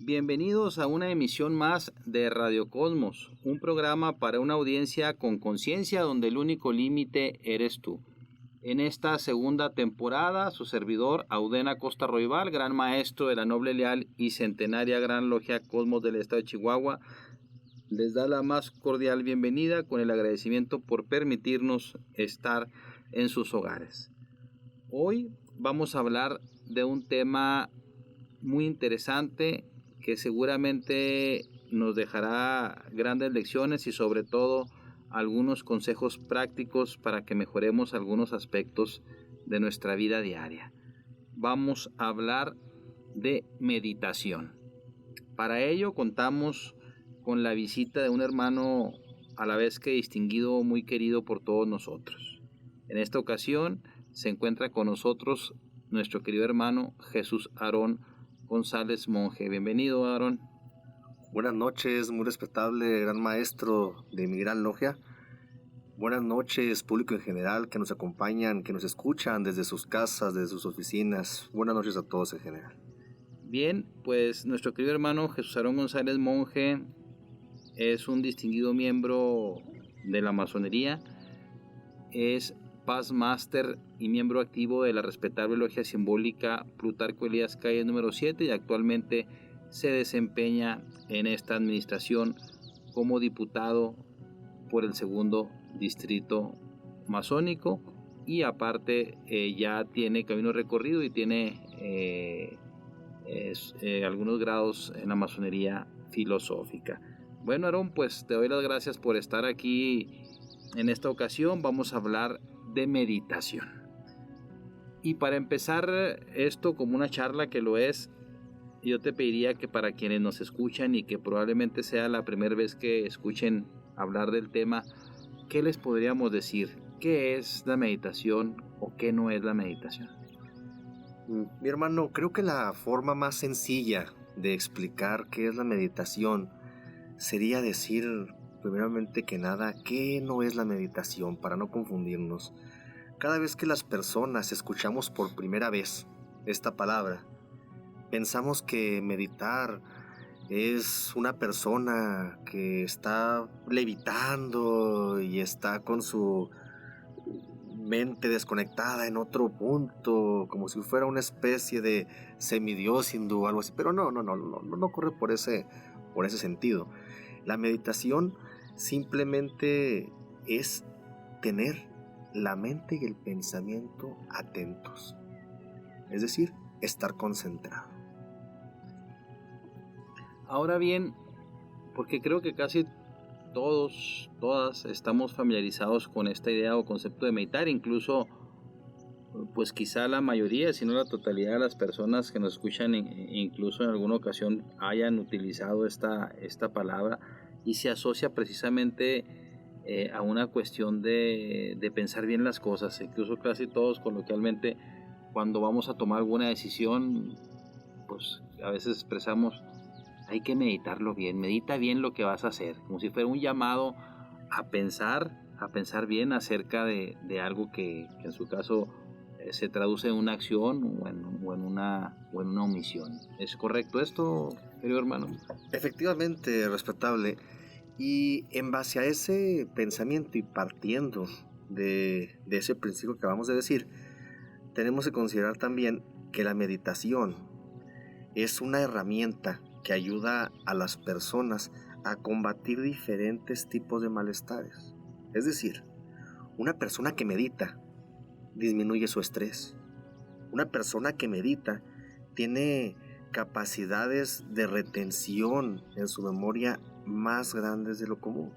Bienvenidos a una emisión más de Radio Cosmos, un programa para una audiencia con conciencia donde el único límite eres tú. En esta segunda temporada, su servidor Audena Costa Roibal, gran maestro de la noble, leal y centenaria Gran Logia Cosmos del Estado de Chihuahua, les da la más cordial bienvenida con el agradecimiento por permitirnos estar en sus hogares. Hoy vamos a hablar de un tema muy interesante que seguramente nos dejará grandes lecciones y sobre todo algunos consejos prácticos para que mejoremos algunos aspectos de nuestra vida diaria. Vamos a hablar de meditación. Para ello contamos con la visita de un hermano a la vez que distinguido, muy querido por todos nosotros. En esta ocasión se encuentra con nosotros nuestro querido hermano Jesús Aarón González Monje. Bienvenido, Aarón. Buenas noches, muy respetable gran maestro de mi gran logia. Buenas noches, público en general que nos acompañan, que nos escuchan desde sus casas, desde sus oficinas. Buenas noches a todos en general. Bien, pues nuestro querido hermano Jesús Aarón González Monje es un distinguido miembro de la masonería, es Paz Master y miembro activo de la respetable logia simbólica Plutarco Elías Calles número 7 y actualmente se desempeña en esta administración como diputado por el segundo distrito masónico y aparte ya tiene camino recorrido y tiene algunos grados en la masonería filosófica. Bueno, Aarón, pues te doy las gracias por estar aquí. En esta ocasión vamos a hablar de meditación. Y para empezar esto como una charla que lo es, yo te pediría que para quienes nos escuchan y que probablemente sea la primera vez que escuchen hablar del tema, ¿qué les podríamos decir? ¿Qué es la meditación o qué no es la meditación? Mi hermano, creo que la forma más sencilla de explicar qué es la meditación sería decir, primeramente que nada, qué no es la meditación, para no confundirnos. Cada vez que las personas escuchamos por primera vez esta palabra, pensamos que meditar es una persona que está levitando y está con su mente desconectada en otro punto, como si fuera una especie de semidios hindú o algo así, pero no corre por ese sentido. La meditación simplemente es tener la mente y el pensamiento atentos, es decir, estar concentrado. Ahora bien, porque creo que casi todas estamos familiarizados con esta idea o concepto de meditar, incluso pues quizá la mayoría, si no la totalidad de las personas que nos escuchan incluso en alguna ocasión hayan utilizado esta palabra y se asocia precisamente a una cuestión de pensar bien las cosas. Incluso casi todos coloquialmente cuando vamos a tomar alguna decisión, pues a veces expresamos: hay que meditarlo bien, medita bien lo que vas a hacer, como si fuera un llamado a pensar bien acerca de algo que en su caso se traduce en una acción o en una omisión. ¿Es correcto esto, querido hermano? Efectivamente, respetable. Y en base a ese pensamiento y partiendo de ese principio que acabamos de decir, tenemos que considerar también que la meditación es una herramienta que ayuda a las personas a combatir diferentes tipos de malestares. Es decir, una persona que medita disminuye su estrés. Una persona que medita tiene capacidades de retención en su memoria más grandes de lo común.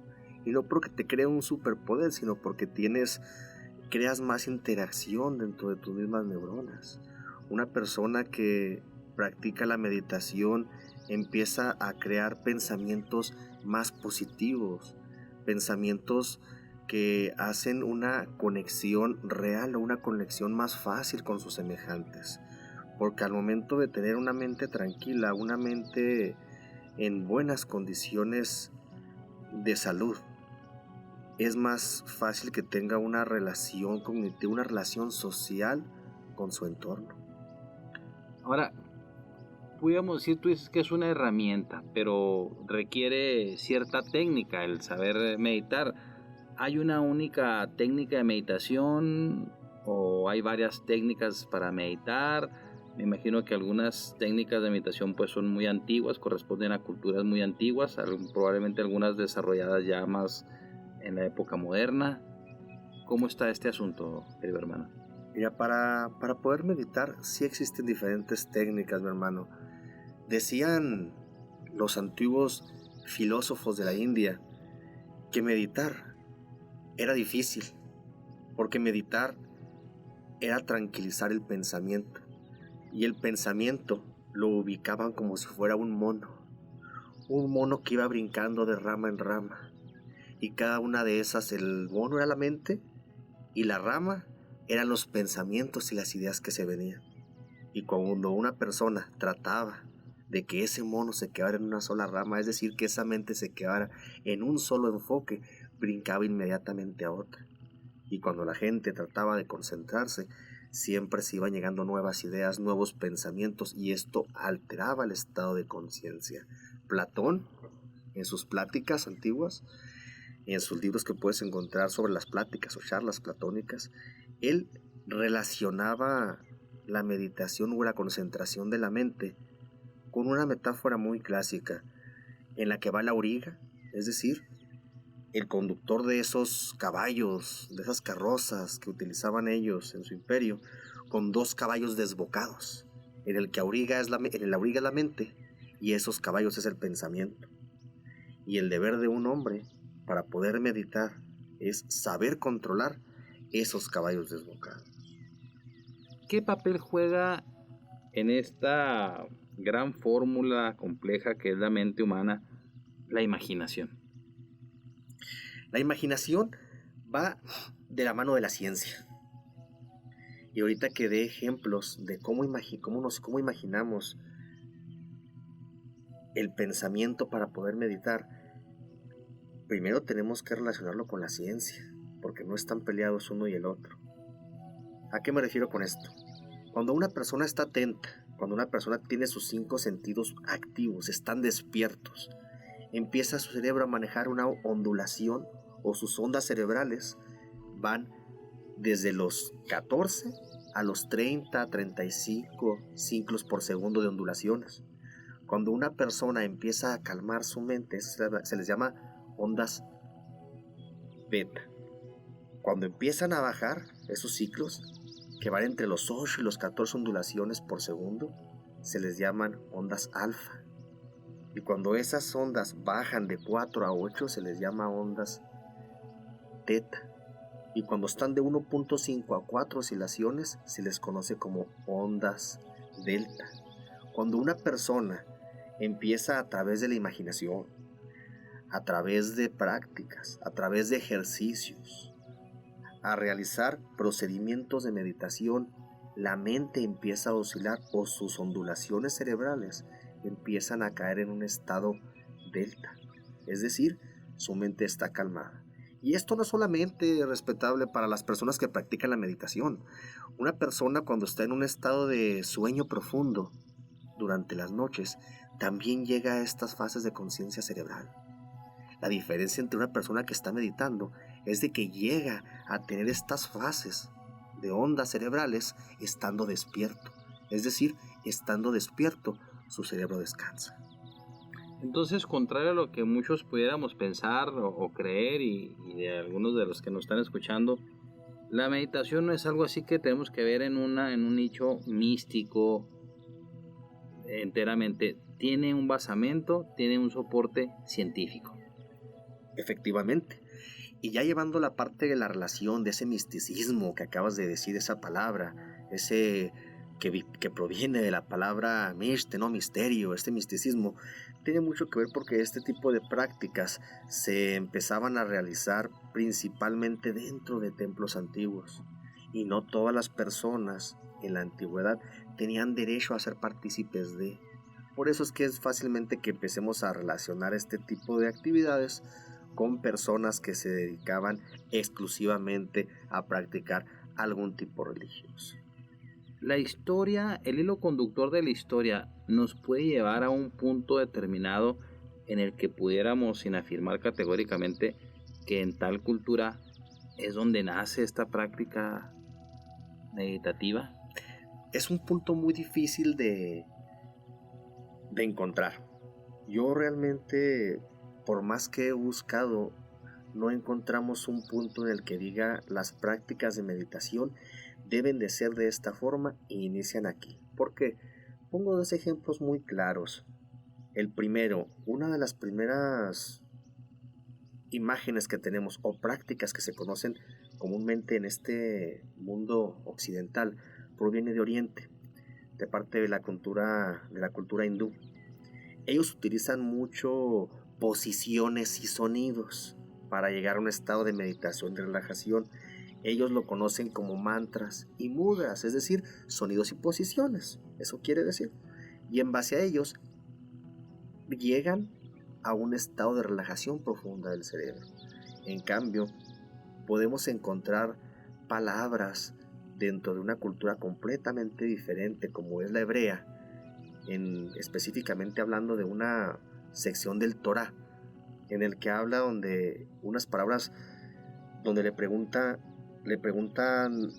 Y no porque te crea un superpoder, sino porque creas más interacción dentro de tus mismas neuronas. Una persona que practica la meditación empieza a crear pensamientos más positivos, pensamientos que hacen una conexión real o una conexión más fácil con sus semejantes, porque al momento de tener una mente tranquila, una mente en buenas condiciones de salud, es más fácil que tenga una relación cognitiva, una relación social con su entorno. Ahora, pudiéramos decir, tú dices que es una herramienta, pero requiere cierta técnica el saber meditar. ¿Hay una única técnica de meditación o hay varias técnicas para meditar? Me imagino que algunas técnicas de meditación pues son muy antiguas, corresponden a culturas muy antiguas, probablemente algunas desarrolladas ya más en la época moderna. ¿Cómo está este asunto, querido hermano? Mira, para poder meditar sí existen diferentes técnicas, mi hermano. Decían los antiguos filósofos de la India que meditar era difícil, porque meditar era tranquilizar el pensamiento, y el pensamiento lo ubicaban como si fuera un mono que iba brincando de rama en rama, y cada una de esas, el mono era la mente, y la rama eran los pensamientos y las ideas que se venían. Y cuando una persona trataba de que ese mono se quedara en una sola rama, es decir, que esa mente se quedara en un solo enfoque, brincaba inmediatamente a otra. Y cuando la gente trataba de concentrarse, siempre se iban llegando nuevas ideas, nuevos pensamientos, y esto alteraba el estado de conciencia. Platón, en sus pláticas antiguas, en sus libros que puedes encontrar sobre las pláticas o charlas platónicas, él relacionaba la meditación o la concentración de la mente con una metáfora muy clásica en la que va la auriga, es decir, el conductor de esos caballos, de esas carrozas que utilizaban ellos en su imperio, con dos caballos desbocados, en el que en el auriga es la mente y esos caballos es el pensamiento. Y el deber de un hombre para poder meditar es saber controlar esos caballos desbocados. ¿Qué papel juega en esta gran fórmula compleja que es la mente humana la imaginación? La imaginación va de la mano de la ciencia. Y ahorita que dé ejemplos de cómo imaginamos el pensamiento para poder meditar, primero tenemos que relacionarlo con la ciencia, porque no están peleados uno y el otro. ¿A qué me refiero con esto? Cuando una persona está atenta, cuando una persona tiene sus 5 sentidos activos, están despiertos, empieza su cerebro a manejar una ondulación, o sus ondas cerebrales van desde los 14 a los 30, 35 ciclos por segundo de ondulaciones. Cuando una persona empieza a calmar su mente, se les llama ondas beta. Cuando empiezan a bajar esos ciclos, que van entre los 8 y los 14 ondulaciones por segundo, se les llaman ondas alfa. Y cuando esas ondas bajan de 4 a 8, se les llama ondas teta. Y cuando están de 1.5 a 4 oscilaciones, se les conoce como ondas delta. Cuando una persona empieza a través de la imaginación, a través de prácticas, a través de ejercicios, a realizar procedimientos de meditación, la mente empieza a oscilar o sus ondulaciones cerebrales empiezan a caer en un estado delta. Es decir, su mente está calmada. Y esto no es solamente respetable para las personas que practican la meditación. Una persona cuando está en un estado de sueño profundo durante las noches, también llega a estas fases de conciencia cerebral. La diferencia entre una persona que está meditando es de que llega a tener estas fases de ondas cerebrales estando despierto. Es decir, estando despierto, su cerebro descansa. Entonces, contrario a lo que muchos pudiéramos pensar o creer y de algunos de los que nos están escuchando, la meditación no es algo así que tenemos que ver en un nicho místico enteramente. Tiene un basamento, tiene un soporte científico. Efectivamente. Y ya llevando la parte de la relación, de ese misticismo que acabas de decir, esa palabra, ese que proviene de la palabra miste, ¿no? Misterio, este misticismo, tiene mucho que ver porque este tipo de prácticas se empezaban a realizar principalmente dentro de templos antiguos. Y no todas las personas en la antigüedad tenían derecho a ser partícipes de. Por eso es que es fácilmente que empecemos a relacionar este tipo de actividades con personas que se dedicaban exclusivamente a practicar algún tipo religioso. La historia, el hilo conductor de la historia, nos puede llevar a un punto determinado en el que pudiéramos, sin afirmar categóricamente que en tal cultura es donde nace esta práctica meditativa. Es un punto muy difícil de encontrar. Yo realmente, por más que he buscado, no encontramos un punto en el que diga las prácticas de meditación deben de ser de esta forma e inician aquí. ¿Por qué? Pongo dos ejemplos muy claros. El primero, una de las primeras imágenes que tenemos o prácticas que se conocen comúnmente en este mundo occidental proviene de Oriente, de parte de la cultura hindú. Ellos utilizan mucho posiciones y sonidos para llegar a un estado de meditación, de relajación. Ellos lo conocen como mantras y mudras, es decir, sonidos y posiciones. Eso quiere decir. Y en base a ellos llegan a un estado de relajación profunda del cerebro. En cambio, podemos encontrar palabras dentro de una cultura completamente diferente como es la hebrea, específicamente hablando de una sección del Torá, en el que habla donde unas palabras donde le preguntan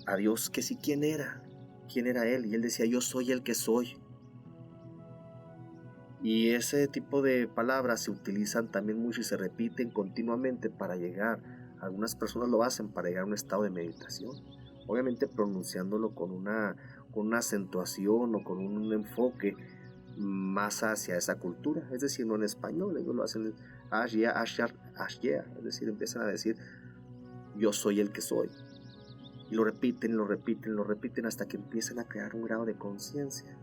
a Dios que si quién era él, y él decía yo soy el que soy. Y ese tipo de palabras se utilizan también mucho y se repiten continuamente para llegar, algunas personas lo hacen para llegar a un estado de meditación, obviamente pronunciándolo con una acentuación o con un enfoque más hacia esa cultura, es decir, no en español. Ellos lo hacen ashya, es decir, empiezan a decir yo soy el que soy, y lo repiten hasta que empiezan a crear un grado de conciencia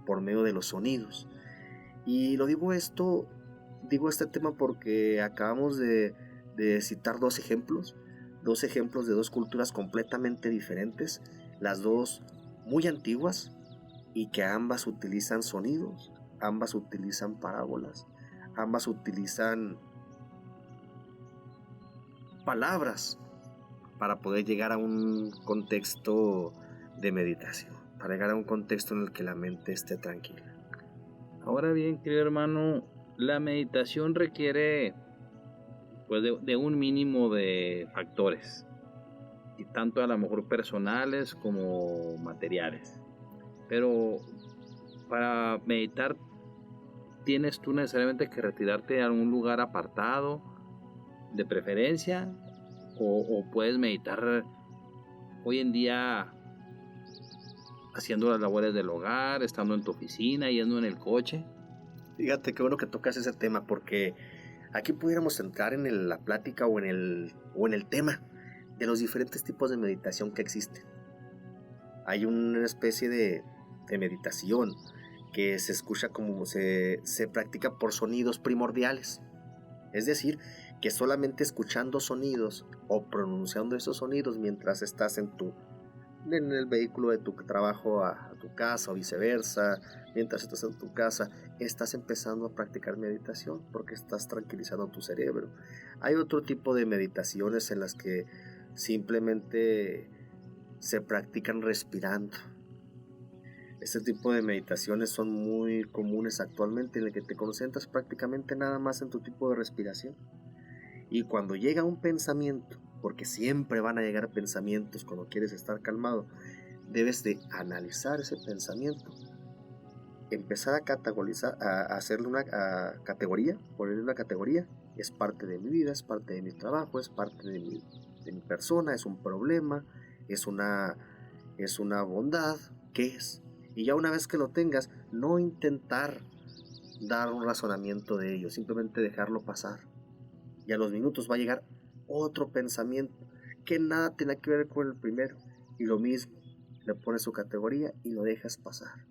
por medio de los sonidos. Y digo este tema porque acabamos de citar dos ejemplos de dos culturas completamente diferentes, las dos muy antiguas, y que ambas utilizan sonidos, ambas utilizan parábolas, ambas utilizan palabras para poder llegar a un contexto de meditación, para llegar a un contexto en el que la mente esté tranquila. Ahora bien, querido hermano, la meditación requiere pues de un mínimo de factores, y tanto a lo mejor personales como materiales. Pero para meditar tienes tú necesariamente que retirarte a algún lugar apartado, de preferencia, o puedes meditar hoy en día haciendo las labores del hogar, estando en tu oficina, yendo en el coche. Fíjate qué bueno que tocas ese tema, porque aquí pudiéramos entrar en la plática o en el tema de los diferentes tipos de meditación que existen. Hay una especie de meditación que se escucha como se practica por sonidos primordiales, es decir, que solamente escuchando sonidos o pronunciando esos sonidos mientras estás en el vehículo de tu trabajo a tu casa o viceversa, mientras estás en tu casa, estás empezando a practicar meditación porque estás tranquilizando tu cerebro. Hay otro tipo de meditaciones en las que simplemente se practican respirando. Este tipo de meditaciones son muy comunes actualmente, en el que te concentras prácticamente nada más en tu tipo de respiración. Y cuando llega un pensamiento, porque siempre van a llegar pensamientos cuando quieres estar calmado, debes de analizar ese pensamiento, empezar a categorizar, a hacerle una categoría, ponerle una categoría. Es parte de mi vida, es parte de mi trabajo, es parte de mi persona, es un problema, es una bondad, ¿qué es? Y ya una vez que lo tengas, no intentar dar un razonamiento de ello, simplemente dejarlo pasar. Y a los minutos va a llegar otro pensamiento que nada tiene que ver con el primero, y lo mismo, le pones su categoría y lo dejas pasar.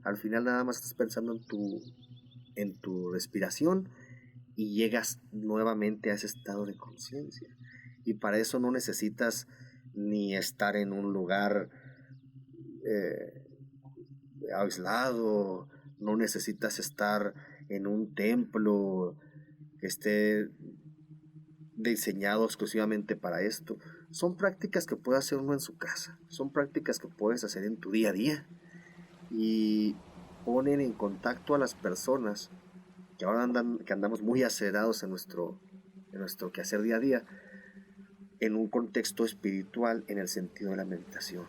Al final nada más estás pensando en tu respiración y llegas nuevamente a ese estado de conciencia. Y para eso no necesitas ni estar en un lugar aislado, no necesitas estar en un templo que esté diseñado exclusivamente para esto. Son prácticas que puede hacer uno en su casa, son prácticas que puedes hacer en tu día a día y ponen en contacto a las personas que ahora que andamos muy acelerados en nuestro quehacer día a día, en un contexto espiritual en el sentido de la meditación.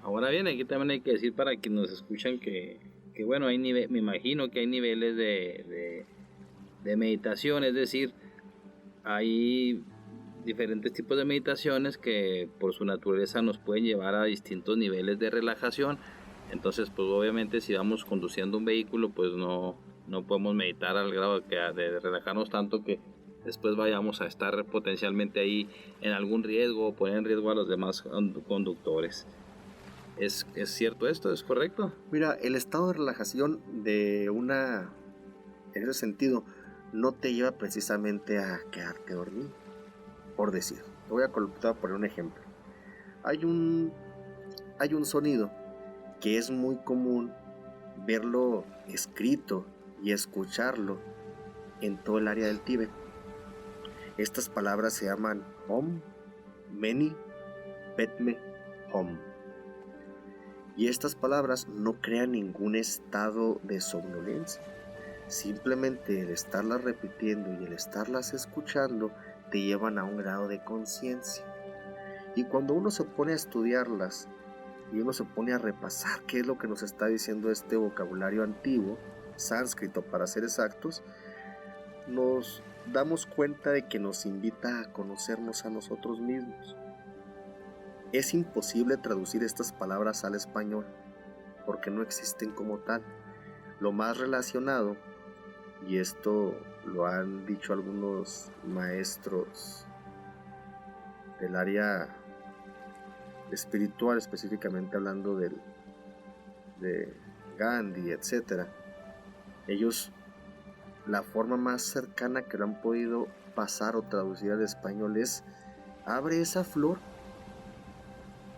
Ahora bien, aquí también hay que decir para quienes nos escuchan que bueno, me imagino que hay niveles de meditación, es decir, hay diferentes tipos de meditaciones que por su naturaleza nos pueden llevar a distintos niveles de relajación. Entonces, pues obviamente si vamos conduciendo un vehículo, pues no podemos meditar al grado de relajarnos tanto que después vayamos a estar potencialmente ahí en algún riesgo o poner en riesgo a los demás conductores. ¿Es cierto esto? ¿Es correcto? Mira, el estado de relajación en ese sentido, no te lleva precisamente a quedarte dormido, por decir. Te voy a poner un ejemplo. Hay un sonido que es muy común verlo escrito y escucharlo en todo el área del Tíbet. Estas palabras se llaman Om, Mani, Padme, Hum. Y estas palabras no crean ningún estado de somnolencia. Simplemente el estarlas repitiendo y el estarlas escuchando te llevan a un grado de conciencia. Y cuando uno se pone a estudiarlas y uno se pone a repasar qué es lo que nos está diciendo este vocabulario antiguo, sánscrito para ser exactos, nos damos cuenta de que nos invita a conocernos a nosotros mismos. Es imposible traducir estas palabras al español porque no existen como tal. Lo más relacionado, y esto lo han dicho algunos maestros del área espiritual, específicamente hablando de Gandhi, etc. Ellos, la forma más cercana que lo han podido pasar o traducir al español es: abre esa flor,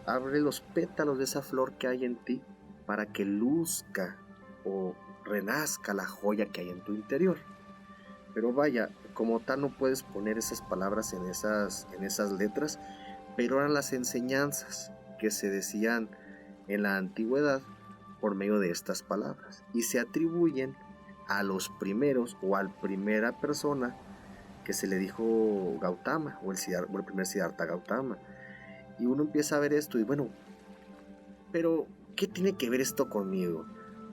abre los pétalos de esa flor que hay en ti para que luzca o renazca la joya que hay en tu interior. Pero vaya, como tal no puedes poner esas palabras en esas letras, pero eran las enseñanzas que se decían en la antigüedad por medio de estas palabras y se atribuyen a los primeros o a la primera persona que se le dijo Gautama o el primer Siddhartha Gautama. Y uno empieza a ver esto y bueno, pero ¿qué tiene que ver esto conmigo?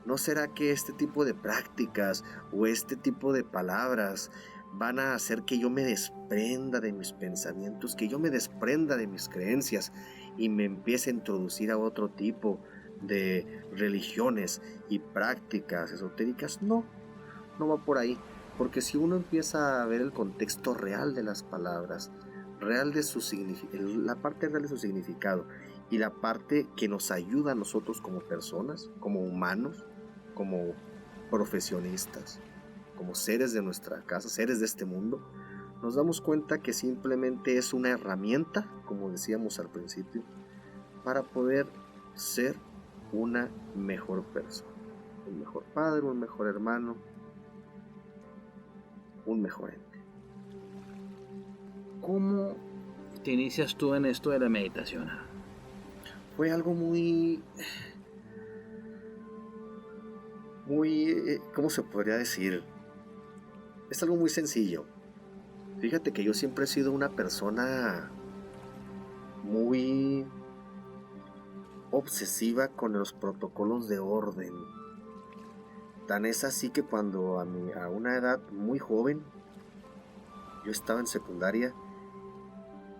¿No será que este tipo de prácticas o este tipo de palabras van a hacer que yo me desprenda de mis pensamientos, que yo me desprenda de mis creencias y me empiece a introducir a otro tipo de religiones y prácticas esotéricas? No va por ahí, porque si uno empieza a ver el contexto real de las palabras, real de la parte real de su significado y la parte que nos ayuda a nosotros como personas, como humanos, como profesionistas, como seres de nuestra casa, seres de este mundo, nos damos cuenta que simplemente es una herramienta, como decíamos al principio, para poder ser una mejor persona, un mejor padre, un mejor hermano, un mejor ente. ¿Cómo te inicias tú en esto de la meditación? Fue algo muy, ¿cómo se podría decir? Es algo muy sencillo. Fíjate que yo siempre he sido una persona muy obsesiva con los protocolos de orden. Tan es así que cuando a una edad muy joven, yo estaba en secundaria,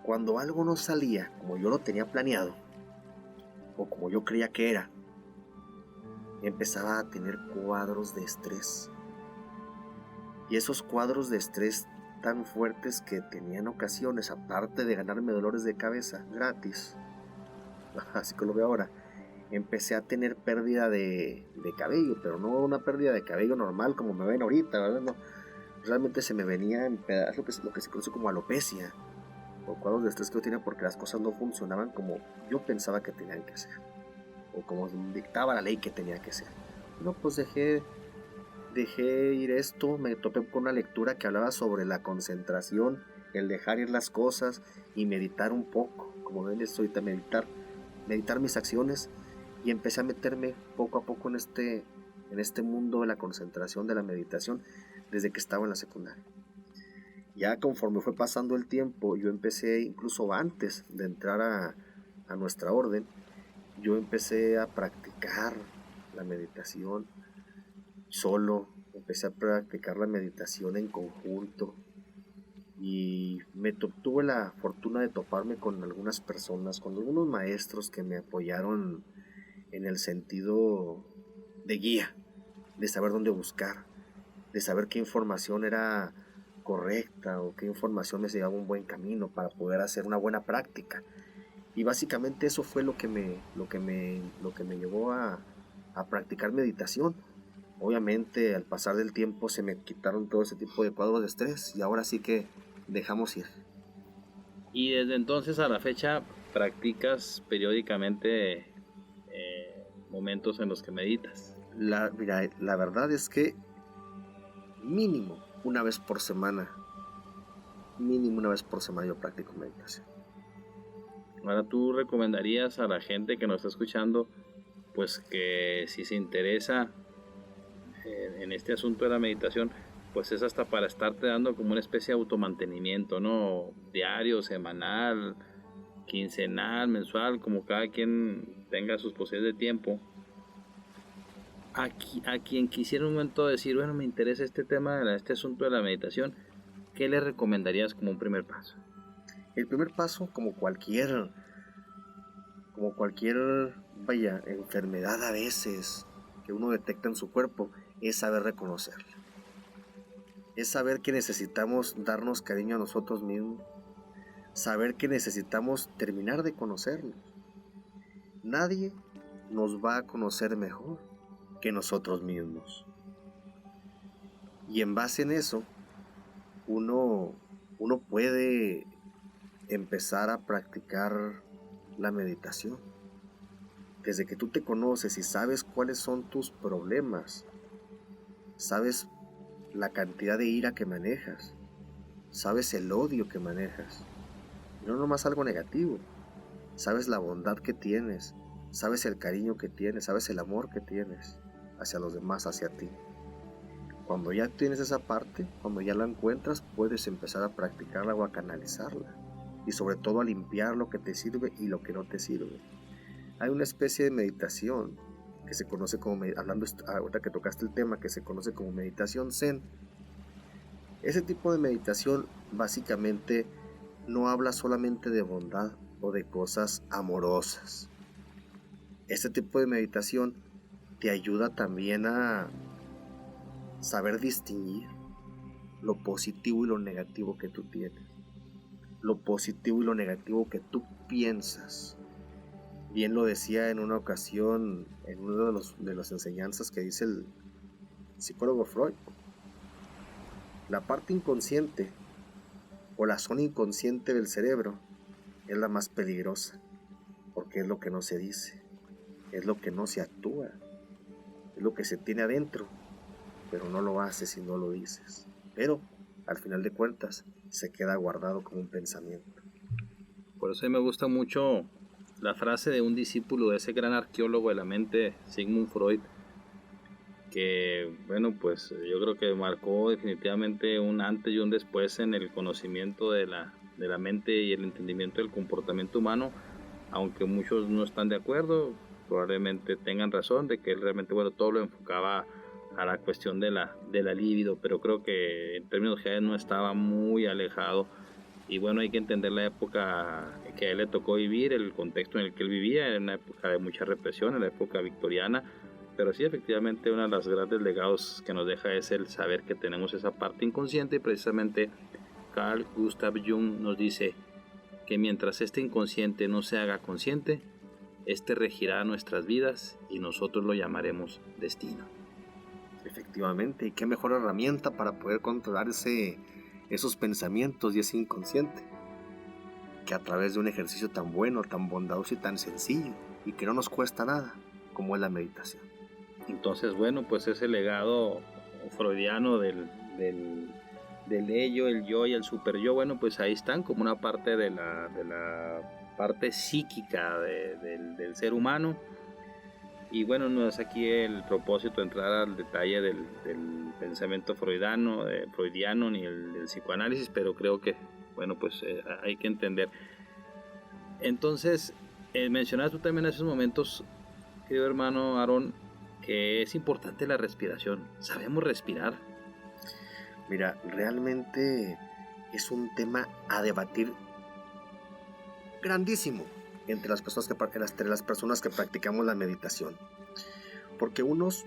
cuando algo no salía como yo lo tenía planeado, o como yo creía que era, empezaba a tener cuadros de estrés. Y esos cuadros de estrés tan fuertes que tenían ocasiones, aparte de ganarme dolores de cabeza gratis, así que lo veo ahora, empecé a tener pérdida de cabello, pero no una pérdida de cabello normal como me ven ahorita, ¿verdad? No, realmente se me venía en pedazos lo que se conoce como alopecia, o cuadros de estrés que yo tenía porque las cosas no funcionaban como yo pensaba que tenían que ser, o como dictaba la ley que tenía que ser. No, pues dejé ir esto, me topé con una lectura que hablaba sobre la concentración el dejar ir las cosas y meditar un poco, como ven, estoy a meditar mis acciones, y empecé a meterme poco a poco en este mundo de la concentración, de la meditación, desde que estaba en la secundaria. Ya conforme fue pasando el tiempo, yo empecé, incluso antes de entrar a nuestra orden, yo empecé a practicar la meditación solo, empecé a practicar la meditación en conjunto, y tuve la fortuna de toparme con algunas personas, con algunos maestros que me apoyaron en el sentido de guía, de saber dónde buscar, de saber qué información era correcta o qué información me llevaba a un buen camino para poder hacer una buena práctica. Y básicamente eso fue lo que me llevó a practicar meditación. Obviamente al pasar del tiempo se me quitaron todo ese tipo de cuadros de estrés, y ahora sí que dejamos ir. Y desde entonces a la fecha practicas periódicamente momentos en los que meditas. Mira, la verdad es que mínimo una vez por semana yo practico meditación. Ahora, ¿tú recomendarías a la gente que nos está escuchando, pues que si se interesa en este asunto de la meditación, pues es hasta para estarte dando como una especie de automantenimiento, ¿no? Diario, semanal, quincenal, mensual, como cada quien tenga sus posibilidades de tiempo? A quien quisiera un momento decir, bueno, me interesa este tema, este asunto de la meditación, ¿qué le recomendarías como un primer paso? El primer paso, como cualquier enfermedad a veces que uno detecta en su cuerpo, es saber reconocerla. Es saber que necesitamos darnos cariño a nosotros mismos, saber que necesitamos terminar de conocernos. Nadie nos va a conocer mejor que nosotros mismos. Y en base en eso, uno puede empezar a practicar la meditación. Desde que tú te conoces y sabes cuáles son tus problemas, sabes la cantidad de ira que manejas, sabes el odio que manejas, y no nomás algo negativo, sabes la bondad que tienes, sabes el cariño que tienes, sabes el amor que tienes hacia los demás, hacia ti. Cuando ya tienes esa parte, cuando ya la encuentras, puedes empezar a practicarla o a canalizarla, y sobre todo a limpiar lo que te sirve y lo que no te sirve. Hay una especie de meditación que se conoce como, ahorita que tocaste el tema, que se conoce como meditación zen. Ese tipo de meditación básicamente no habla solamente de bondad o de cosas amorosas. Este tipo de meditación te ayuda también a saber distinguir lo positivo y lo negativo que tú tienes, lo positivo y lo negativo que tú piensas. Bien lo decía en una ocasión, en una de las enseñanzas que dice el psicólogo Freud: la parte inconsciente o la zona inconsciente del cerebro es la más peligrosa, porque es lo que no se dice, es lo que no se actúa, es lo que se tiene adentro, pero no lo haces y no lo dices. Pero al final de cuentas se queda guardado como un pensamiento. Por eso a mí me gusta mucho la frase de un discípulo de ese gran arqueólogo de la mente, Sigmund Freud, que, bueno, pues yo creo que marcó definitivamente un antes y un después en el conocimiento de la mente y el entendimiento del comportamiento humano, aunque muchos no están de acuerdo, probablemente tengan razón de que él realmente, bueno, todo lo enfocaba a la cuestión de la libido, pero creo que en términos generales no estaba muy alejado. Y bueno, hay que entender la época que a él le tocó vivir, el contexto en el que él vivía, en una época de mucha represión, en la época victoriana. Pero sí, efectivamente, uno de los grandes legados que nos deja es el saber que tenemos esa parte inconsciente, y precisamente Carl Gustav Jung nos dice que mientras este inconsciente no se haga consciente, este regirá nuestras vidas y nosotros lo llamaremos destino. Efectivamente, y qué mejor herramienta para poder controlar esos pensamientos y ese inconsciente que a través de un ejercicio tan bueno, tan bondadoso y tan sencillo, y que no nos cuesta nada, como es la meditación. Entonces, bueno, pues ese legado freudiano del ello, el yo y el super yo, bueno, pues ahí están como una parte de la parte psíquica del ser humano. Y bueno, no es aquí el propósito entrar al detalle del pensamiento freudiano ni el del psicoanálisis, pero creo que, bueno, pues hay que entender. Entonces, mencionabas tú también en esos momentos, querido hermano Aarón, que es importante la respiración. ¿Sabemos respirar? Mira, realmente es un tema a debatir grandísimo entre las personas que practicamos la meditación. Porque unos,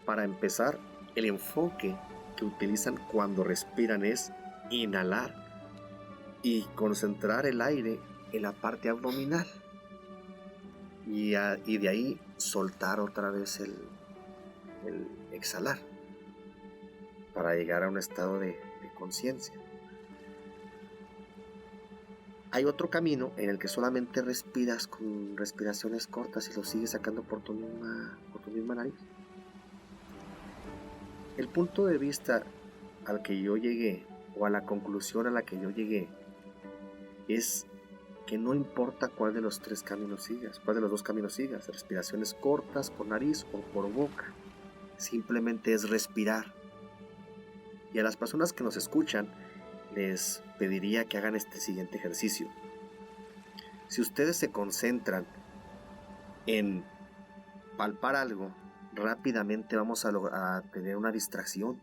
para empezar, el enfoque que utilizan cuando respiran es inhalar y concentrar el aire en la parte abdominal. Y de ahí soltar otra vez el exhalar para llegar a un estado de conciencia. Hay otro camino en el que solamente respiras con respiraciones cortas y lo sigues sacando por tu misma nariz. El punto de vista al que yo llegué, o a la conclusión a la que yo llegué, es que no importa cuál de los dos caminos sigas, respiraciones cortas por nariz o por boca, simplemente es respirar. Y a las personas que nos escuchan, les pediría que hagan este siguiente ejercicio. Si ustedes se concentran en palpar algo, rápidamente vamos a tener una distracción,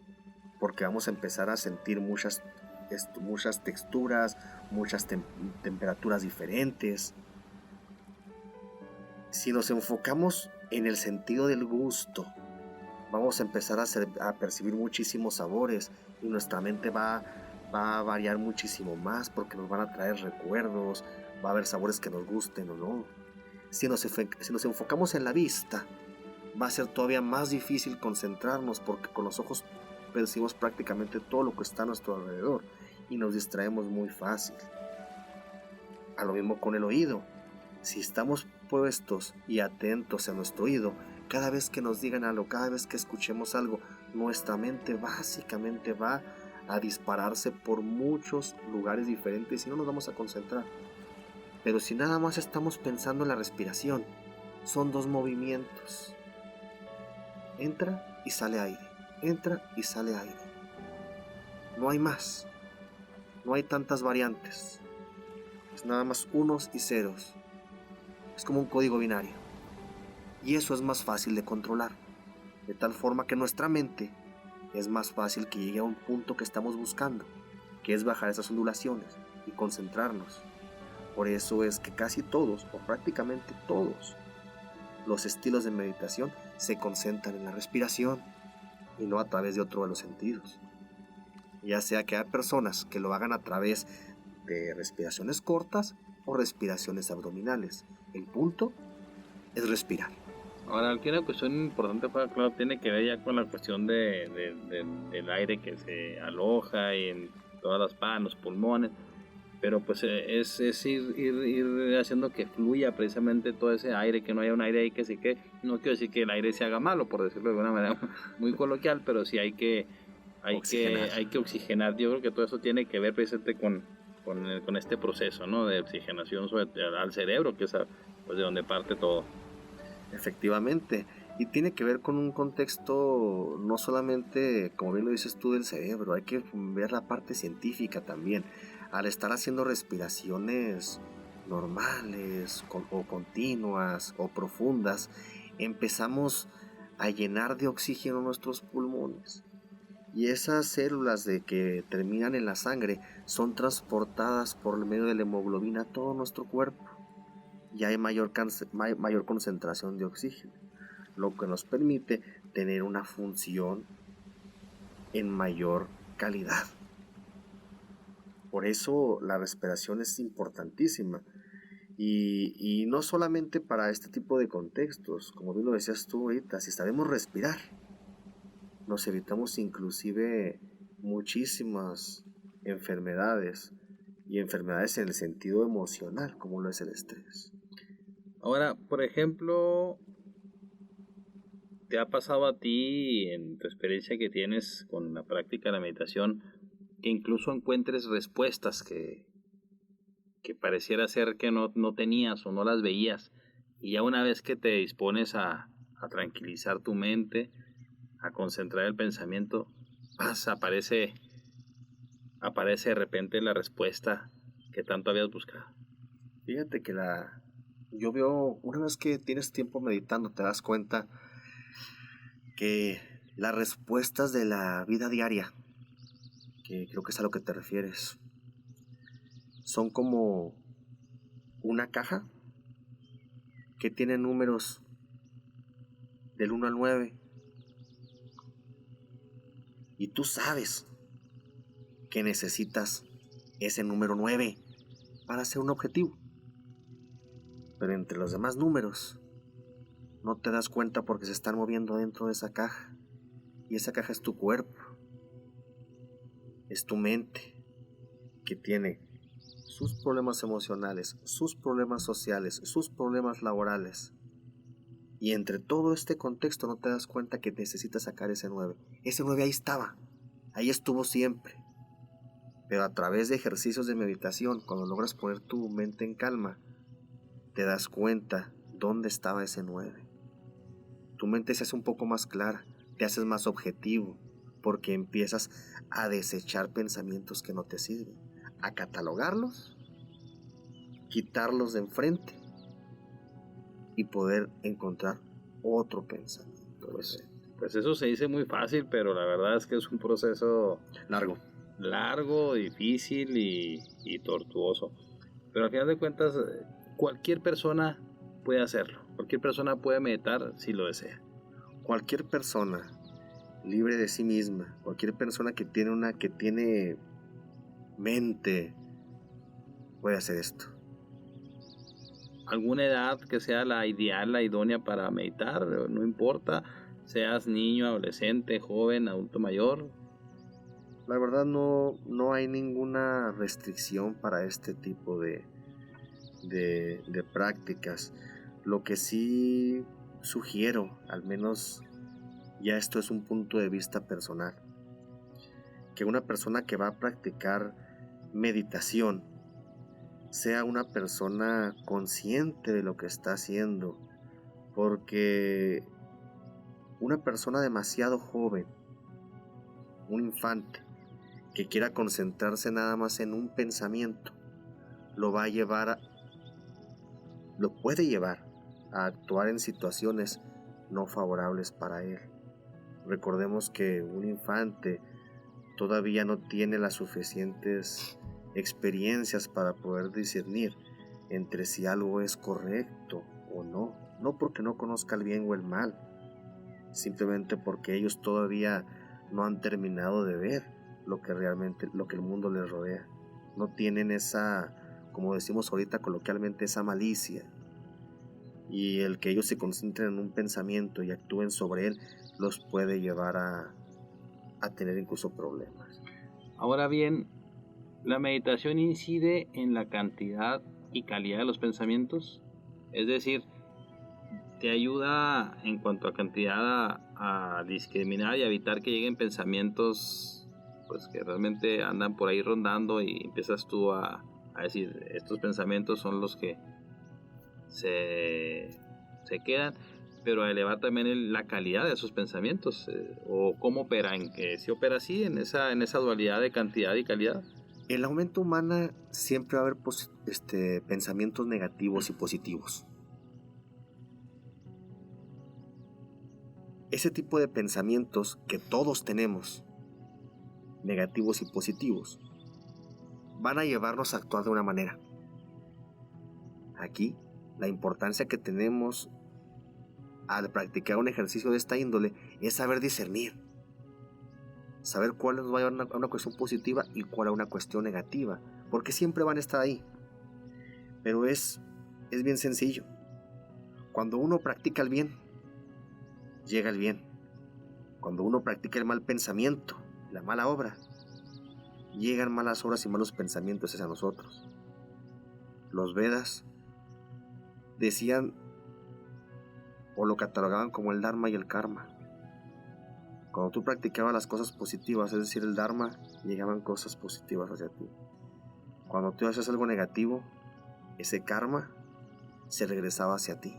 porque vamos a empezar a sentir muchas texturas, muchas temperaturas diferentes. Si nos enfocamos en el sentido del gusto, vamos a empezar a percibir muchísimos sabores y nuestra mente va a variar muchísimo más, porque nos van a traer recuerdos, va a haber sabores que nos gusten o no. Si nos enfocamos en la vista, va a ser todavía más difícil concentrarnos, porque con los ojos percibimos prácticamente todo lo que está a nuestro alrededor y nos distraemos muy fácil. A lo mismo con el oído. Si estamos puestos y atentos a nuestro oído, cada vez que nos digan algo, cada vez que escuchemos algo, nuestra mente básicamente va a dispararse por muchos lugares diferentes y no nos vamos a concentrar. Pero si nada más estamos pensando en la respiración, son 2 movimientos. Entra y sale aire, entra y sale aire. No hay más, no hay tantas variantes. Es nada más unos y ceros. Es como un código binario. Y eso es más fácil de controlar, de tal forma que nuestra mente es más fácil que llegue a un punto que estamos buscando, que es bajar esas ondulaciones y concentrarnos. Por eso es que casi todos, o prácticamente todos, los estilos de meditación se concentran en la respiración y no a través de otro de los sentidos. Ya sea que hay personas que lo hagan a través de respiraciones cortas o respiraciones abdominales. El punto es respirar. Ahora, aquí una cuestión importante, claro, tiene que ver ya con la cuestión del aire que se aloja en todas las manos, pulmones, pero pues es ir haciendo que fluya precisamente todo ese aire, que no haya un aire ahí que sí que, no quiero decir que el aire se haga malo, por decirlo de alguna manera muy coloquial, pero sí hay que oxigenar. Yo creo que todo eso tiene que ver precisamente con este proceso, ¿no?, de oxigenación al cerebro, que es pues de donde parte todo. Efectivamente, y tiene que ver con un contexto no solamente, como bien lo dices tú, del cerebro, hay que ver la parte científica también. Al estar haciendo respiraciones normales o continuas o profundas, empezamos a llenar de oxígeno nuestros pulmones. Y esas células que terminan en la sangre son transportadas por medio de la hemoglobina a todo nuestro cuerpo. Y hay mayor concentración de oxígeno, lo que nos permite tener una función en mayor calidad. Por eso la respiración es importantísima, y no solamente para este tipo de contextos, como bien lo decías tú ahorita. Si sabemos respirar, nos evitamos inclusive muchísimas enfermedades, y enfermedades en el sentido emocional, como lo es el estrés. Ahora, por ejemplo, ¿te ha pasado a ti, en tu experiencia que tienes con la práctica de la meditación, que incluso encuentres respuestas que pareciera ser que no tenías o no las veías. Y ya una vez que te dispones a tranquilizar tu mente, a concentrar el pensamiento, aparece de repente la respuesta que tanto habías buscado. Fíjate que yo veo, una vez que tienes tiempo meditando, te das cuenta que las respuestas de la vida diaria, que creo que es a lo que te refieres, son como una caja que tiene números del 1 al 9, y tú sabes que necesitas ese número 9 para hacer un objetivo. Pero entre los demás números no te das cuenta porque se están moviendo dentro de esa caja. Y esa caja es tu cuerpo, es tu mente, que tiene sus problemas emocionales, sus problemas sociales, sus problemas laborales. Y entre todo este contexto no te das cuenta que necesitas sacar ese 9. Ese 9 ahí estaba, ahí estuvo siempre. Pero a través de ejercicios de meditación, cuando logras poner tu mente en calma, te das cuenta dónde estaba ese 9. Tu mente se hace un poco más clara, te haces más objetivo, porque empiezas a desechar pensamientos que no te sirven, a catalogarlos, quitarlos de enfrente y poder encontrar otro pensamiento. Pues eso se dice muy fácil, pero la verdad es que es un proceso largo, difícil y tortuoso. Pero al final de cuentas, cualquier persona puede hacerlo. Cualquier persona puede meditar si lo desea. Cualquier persona libre de sí misma, cualquier persona que tiene mente, puede hacer esto. Alguna edad que sea la ideal, la idónea para meditar, no importa, seas niño, adolescente, joven, adulto mayor. La verdad no hay ninguna restricción para este tipo de prácticas. Lo que sí sugiero, al menos ya esto es un punto de vista personal, que una persona que va a practicar meditación sea una persona consciente de lo que está haciendo, porque una persona demasiado joven, un infante, que quiera concentrarse nada más en un pensamiento, lo puede llevar a actuar en situaciones no favorables para él. Recordemos que un infante todavía no tiene las suficientes experiencias para poder discernir entre si algo es correcto o no. No porque no conozca el bien o el mal, simplemente porque ellos todavía no han terminado de ver lo que el mundo les rodea. No tienen esa, como decimos ahorita coloquialmente, esa malicia. Y el que ellos se concentren en un pensamiento y actúen sobre él los puede llevar a tener incluso problemas. Ahora bien, ¿la meditación incide en la cantidad y calidad de los pensamientos? Es decir, ¿te ayuda en cuanto a cantidad a discriminar y a evitar que lleguen pensamientos pues que realmente andan por ahí rondando y empiezas tú a decir, estos pensamientos son los que se quedan, pero a elevar también la calidad de esos pensamientos? ¿O cómo opera? ¿En que se opera así, en esa dualidad de cantidad y calidad? En la mente humana siempre va a haber pensamientos negativos y positivos. Ese tipo de pensamientos que todos tenemos, negativos y positivos, van a llevarnos a actuar de una manera. Aquí, la importancia que tenemos al practicar un ejercicio de esta índole es saber discernir, saber cuál nos va a llevar a una cuestión positiva y cuál a una cuestión negativa, porque siempre van a estar ahí. Pero es bien sencillo. Cuando uno practica el bien, llega el bien. Cuando uno practica el mal pensamiento, la mala obra, llegan malas obras y malos pensamientos hacia nosotros. Los Vedas decían o lo catalogaban como el Dharma y el Karma. Cuando tú practicabas las cosas positivas, es decir, el Dharma, llegaban cosas positivas hacia ti. Cuando tú haces algo negativo, ese karma se regresaba hacia ti.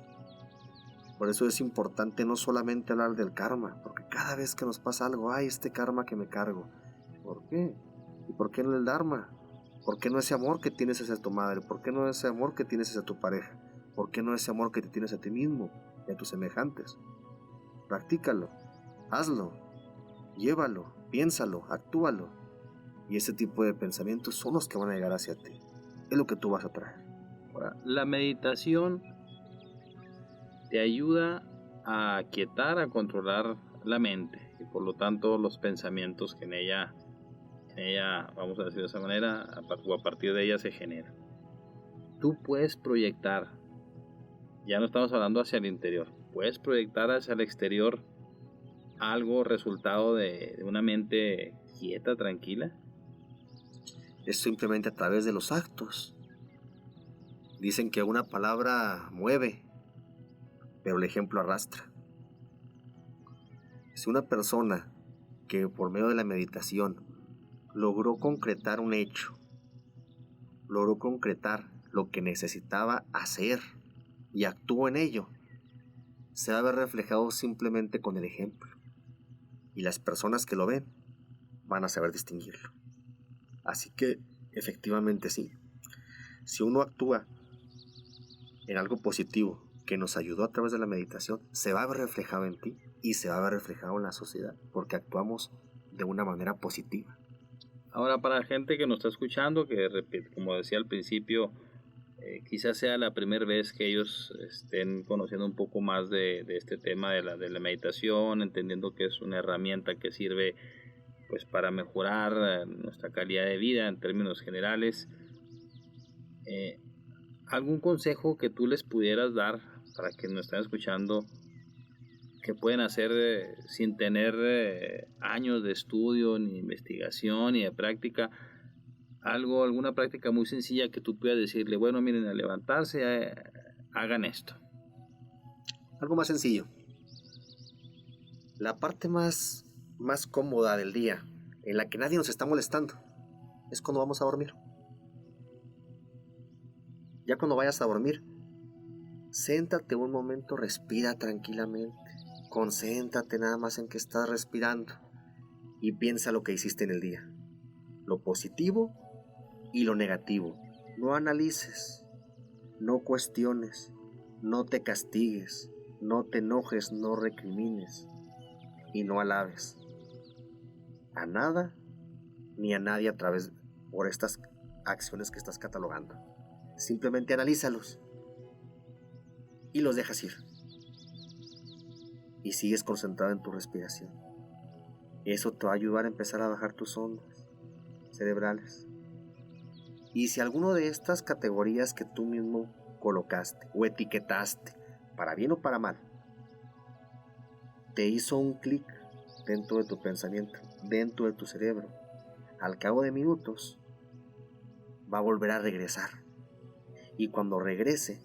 Por eso es importante no solamente hablar del karma, porque cada vez que nos pasa algo, ¡ay, este karma que me cargo! ¿Por qué? ¿Y por qué no el Dharma? ¿Por qué no ese amor que tienes hacia tu madre? ¿Por qué no ese amor que tienes hacia tu pareja? ¿Por qué no ese amor que te tienes a ti mismo y a tus semejantes? Practícalo, hazlo, llévalo, piénsalo, actúalo. Y ese tipo de pensamientos son los que van a llegar hacia ti. Es lo que tú vas a traer. Ahora, la meditación te ayuda a aquietar, a controlar la mente y por lo tanto los pensamientos que en ella, vamos a decir de esa manera, o a partir de ella se generan. Tú puedes proyectar, ya no estamos hablando hacia el interior, puedes proyectar hacia el exterior algo resultado de una mente quieta, tranquila. Es simplemente a través de los actos. Dicen que una palabra mueve, pero el ejemplo arrastra. Si una persona que por medio de la meditación logró concretar un hecho, logró concretar lo que necesitaba hacer y actuó en ello, se va a ver reflejado simplemente con el ejemplo. Y las personas que lo ven van a saber distinguirlo. Así que, efectivamente sí. Si uno actúa en algo positivo que nos ayudó a través de la meditación, se va a ver reflejado en ti y se va a ver reflejado en la sociedad, porque actuamos de una manera positiva. Ahora, para la gente que nos está escuchando, que como decía al principio, quizás sea la primera vez que ellos estén conociendo un poco más de este tema de la meditación, entendiendo que es una herramienta que sirve pues para mejorar nuestra calidad de vida en términos generales. ¿Algún consejo que tú les pudieras dar para que nos estén escuchando que pueden hacer sin tener años de estudio, ni investigación, ni de práctica? Alguna práctica muy sencilla que tú puedas decirle, bueno, miren, al levantarse, hagan esto. Algo más sencillo. La parte más cómoda del día, en la que nadie nos está molestando, es cuando vamos a dormir. Ya cuando vayas a dormir, siéntate un momento, respira tranquilamente. Concéntrate nada más en que estás respirando y piensa lo que hiciste en el día. Lo positivo y lo negativo. No analices, no cuestiones, no te castigues, no te enojes, no recrimines y no alabes a nada ni a nadie a través por estas acciones que estás catalogando. Simplemente analízalos y los dejas ir y sigues concentrado en tu respiración. Eso te va a ayudar a empezar a bajar tus ondas cerebrales. Y si alguno de estas categorías que tú mismo colocaste o etiquetaste, para bien o para mal, te hizo un clic dentro de tu pensamiento, dentro de tu cerebro, al cabo de minutos va a volver a regresar. Y cuando regrese,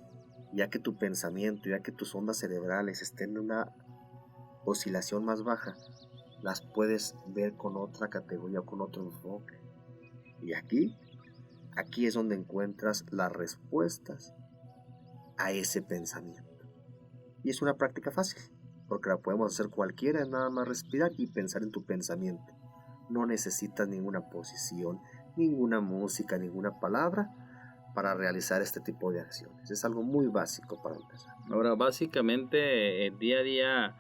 ya que tu pensamiento, ya que tus ondas cerebrales estén en una oscilación más baja, las puedes ver con otra categoría o con otro enfoque. Y aquí es donde encuentras las respuestas a ese pensamiento. Y es una práctica fácil, porque la podemos hacer cualquiera, nada más respirar y pensar en tu pensamiento. No necesitas ninguna posición, ninguna música, ninguna palabra para realizar este tipo de acciones. Es algo muy básico para empezar. Ahora, básicamente, día a día,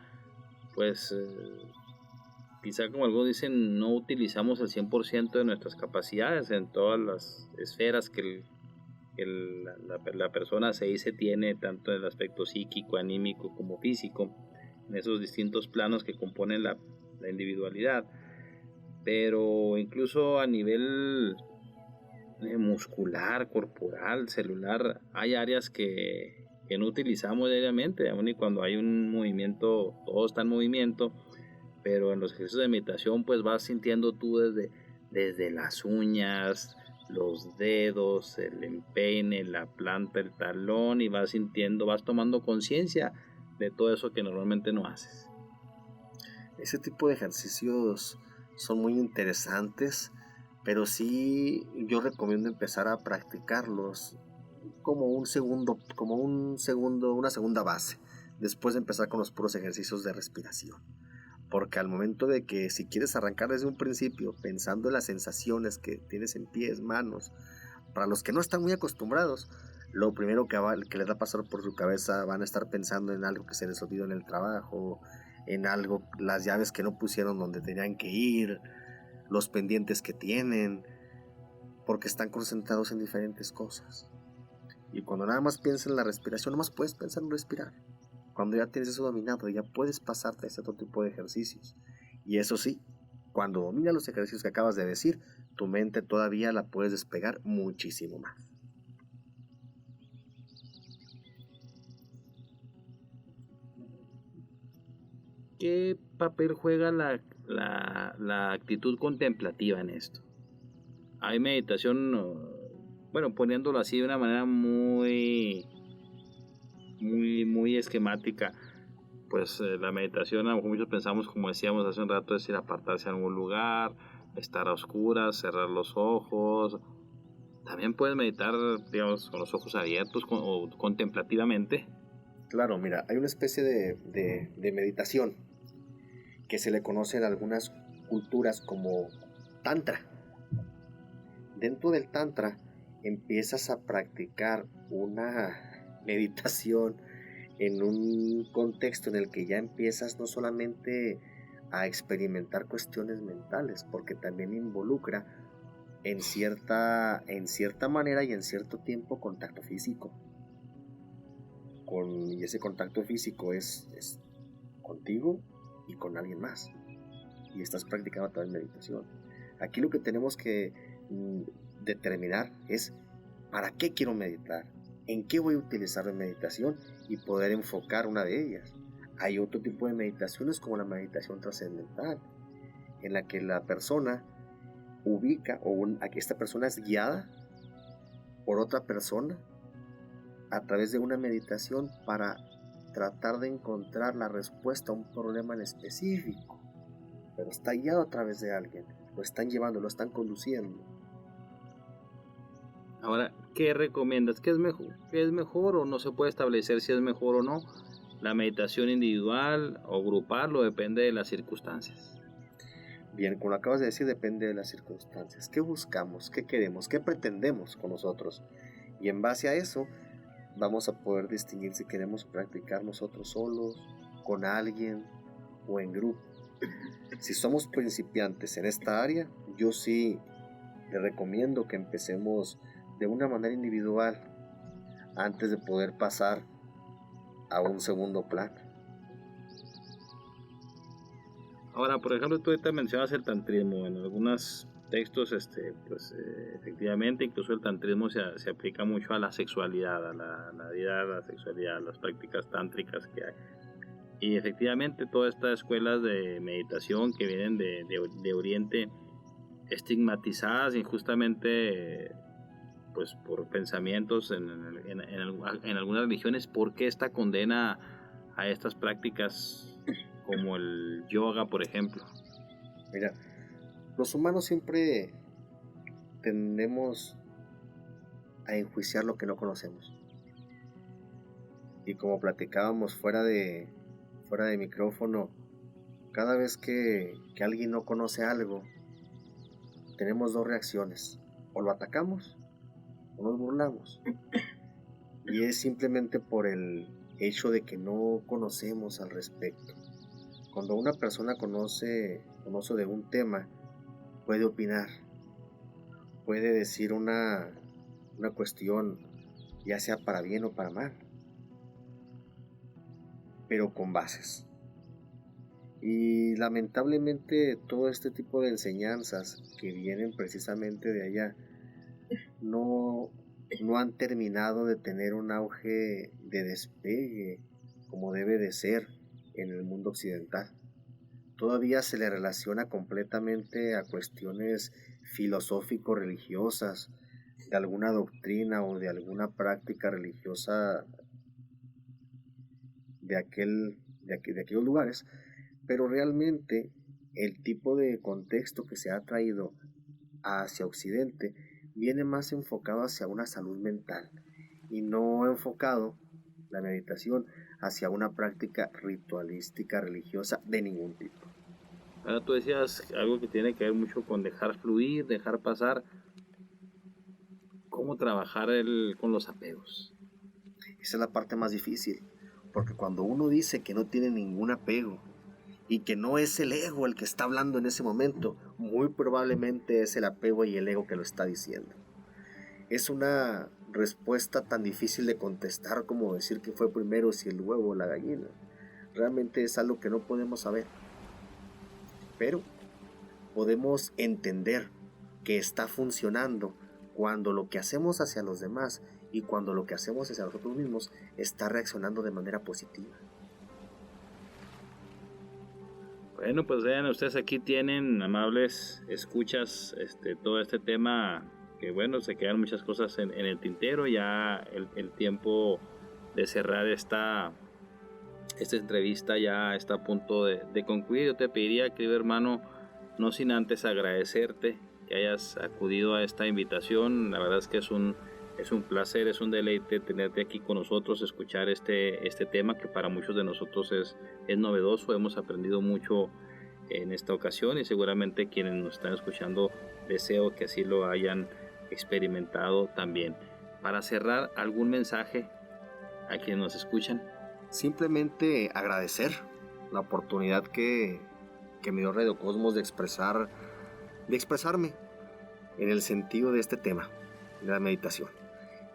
pues, quizá como algunos dicen, no utilizamos el 100% de nuestras capacidades en todas las esferas que la persona se tiene, tanto en el aspecto psíquico, anímico como físico, en esos distintos planos que componen la individualidad. Pero incluso a nivel muscular, corporal, celular, hay áreas que no utilizamos diariamente, aun y cuando hay un movimiento, todo está en movimiento, pero en los ejercicios de meditación pues vas sintiendo tú desde las uñas, los dedos, el empeine, la planta, el talón, y vas sintiendo, vas tomando conciencia de todo eso que normalmente no haces. Ese tipo de ejercicios son muy interesantes, pero sí yo recomiendo empezar a practicarlos una segunda base, después de empezar con los puros ejercicios de respiración. Porque al momento de que si quieres arrancar desde un principio, pensando en las sensaciones que tienes en pies, manos, para los que no están muy acostumbrados, lo primero que les va a pasar por su cabeza van a estar pensando en algo que se les olvidó en el trabajo, en algo, las llaves que no pusieron donde tenían que ir, los pendientes que tienen, porque están concentrados en diferentes cosas. Y cuando nada más piensas en la respiración, nada más puedes pensar en respirar. Cuando ya tienes eso dominado, ya puedes pasarte a ese otro tipo de ejercicios. Y eso sí, cuando dominas los ejercicios que acabas de decir, tu mente todavía la puedes despegar muchísimo más. ¿Qué papel juega la actitud contemplativa en esto? Hay meditación, bueno, poniéndolo así de una manera muy esquemática, pues la meditación, a lo mejor muchos pensamos, como decíamos hace un rato, es ir a apartarse a algún lugar, estar a oscuras, cerrar los ojos. También puedes meditar, digamos, con los ojos abiertos o contemplativamente. Claro, mira, hay una especie de meditación que se le conoce en algunas culturas como tantra. Dentro del tantra empiezas a practicar una meditación en un contexto en el que ya empiezas no solamente a experimentar cuestiones mentales, porque también involucra en cierta manera y en cierto tiempo contacto físico. Y ese contacto físico es contigo y con alguien más. Y estás practicando toda la meditación. Aquí lo que tenemos que determinar es para qué quiero meditar, en qué voy a utilizar la meditación y poder enfocar una de ellas. Hay otro tipo de meditaciones como la meditación trascendental, en la que la persona ubica aquí esta persona es guiada por otra persona a través de una meditación para tratar de encontrar la respuesta a un problema en específico, pero está guiado a través de alguien, lo están llevando, lo están conduciendo. Ahora, ¿qué recomiendas? ¿Qué es mejor o no se puede establecer si es mejor o no? ¿La meditación individual o grupal o depende de las circunstancias? Bien, como lo acabas de decir, depende de las circunstancias. ¿Qué buscamos? ¿Qué queremos? ¿Qué pretendemos con nosotros? Y en base a eso vamos a poder distinguir si queremos practicar nosotros solos, con alguien o en grupo. Si somos principiantes en esta área, yo sí le recomiendo que empecemos de una manera individual antes de poder pasar a un segundo plano. Ahora, por ejemplo, tú ahorita mencionas el tantrismo. En algunos textos, efectivamente, incluso el tantrismo se aplica mucho a la sexualidad, a la vida, a la sexualidad, a las prácticas tántricas que hay. Y efectivamente, todas estas escuelas de meditación que vienen de Oriente, estigmatizadas injustamente, pues por pensamientos en algunas religiones. ¿Por qué esta condena a estas prácticas como el yoga, por ejemplo? Mira, los humanos siempre tendemos a enjuiciar lo que no conocemos. Y como platicábamos fuera de micrófono, cada vez que alguien no conoce algo, tenemos dos reacciones: o lo atacamos o nos burlamos. Y es simplemente por el hecho de que no conocemos al respecto. Cuando una persona conoce de un tema, puede opinar, puede decir una cuestión, ya sea para bien o para mal, pero con bases. Y lamentablemente todo este tipo de enseñanzas que vienen precisamente de allá no han terminado de tener un auge de despegue como debe de ser en el mundo occidental. Todavía se le relaciona completamente a cuestiones filosófico-religiosas, de alguna doctrina o de alguna práctica religiosa de aquellos lugares, pero realmente el tipo de contexto que se ha traído hacia Occidente viene más enfocado hacia una salud mental y no enfocado la meditación hacia una práctica ritualística religiosa de ningún tipo. Ahora tú decías algo que tiene que ver mucho con dejar fluir, dejar pasar. ¿Cómo trabajar con los apegos? Esa es la parte más difícil, porque cuando uno dice que no tiene ningún apego y que no es el ego el que está hablando en ese momento, muy probablemente es el apego y el ego que lo está diciendo. Es una respuesta tan difícil de contestar como decir que fue primero si el huevo o la gallina. Realmente es algo que no podemos saber, pero podemos entender que está funcionando cuando lo que hacemos hacia los demás y cuando lo que hacemos hacia nosotros mismos está reaccionando de manera positiva. Bueno, pues vean, ustedes aquí tienen, amables escuchas, todo este tema, que bueno, se quedan muchas cosas en el tintero. Ya el tiempo de cerrar esta entrevista ya está a punto de concluir. Yo te pediría, querido hermano, no sin antes agradecerte que hayas acudido a esta invitación. La verdad es que es un placer, es un deleite tenerte aquí con nosotros, escuchar este tema que para muchos de nosotros es novedoso. Hemos aprendido mucho en esta ocasión y seguramente quienes nos están escuchando deseo que así lo hayan experimentado también. Para cerrar, ¿algún mensaje a quienes nos escuchan? Simplemente agradecer la oportunidad que me dio Radio Cosmos de expresarme en el sentido de este tema, de la meditación.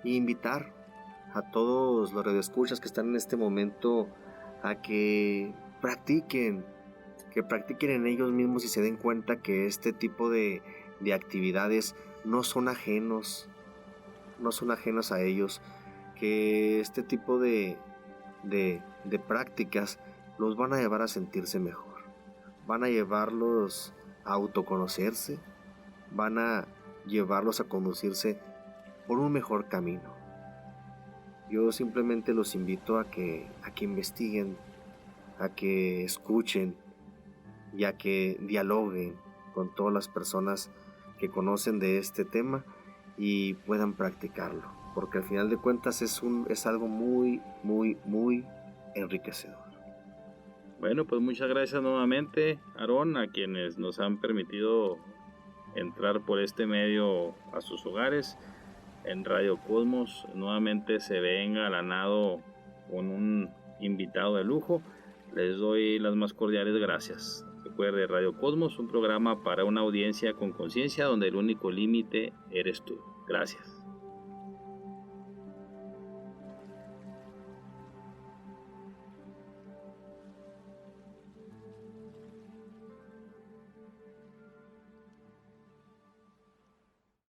Y invitar a todos los radioescuchas que están en este momento a que practiquen en ellos mismos y se den cuenta que este tipo de actividades no son ajenos a ellos, que este tipo de prácticas los van a llevar a sentirse mejor, van a llevarlos a autoconocerse, van a llevarlos a conducirse por un mejor camino. Yo simplemente los invito a que investiguen, a que escuchen y a que dialoguen con todas las personas que conocen de este tema y puedan practicarlo, porque al final de cuentas es algo muy, muy, muy enriquecedor. Bueno, pues muchas gracias nuevamente, Aarón, a quienes nos han permitido entrar por este medio a sus hogares. En Radio Cosmos nuevamente se ve engalanado con un invitado de lujo. Les doy las más cordiales gracias. Recuerde, Radio Cosmos, un programa para una audiencia con conciencia donde el único límite eres tú. Gracias.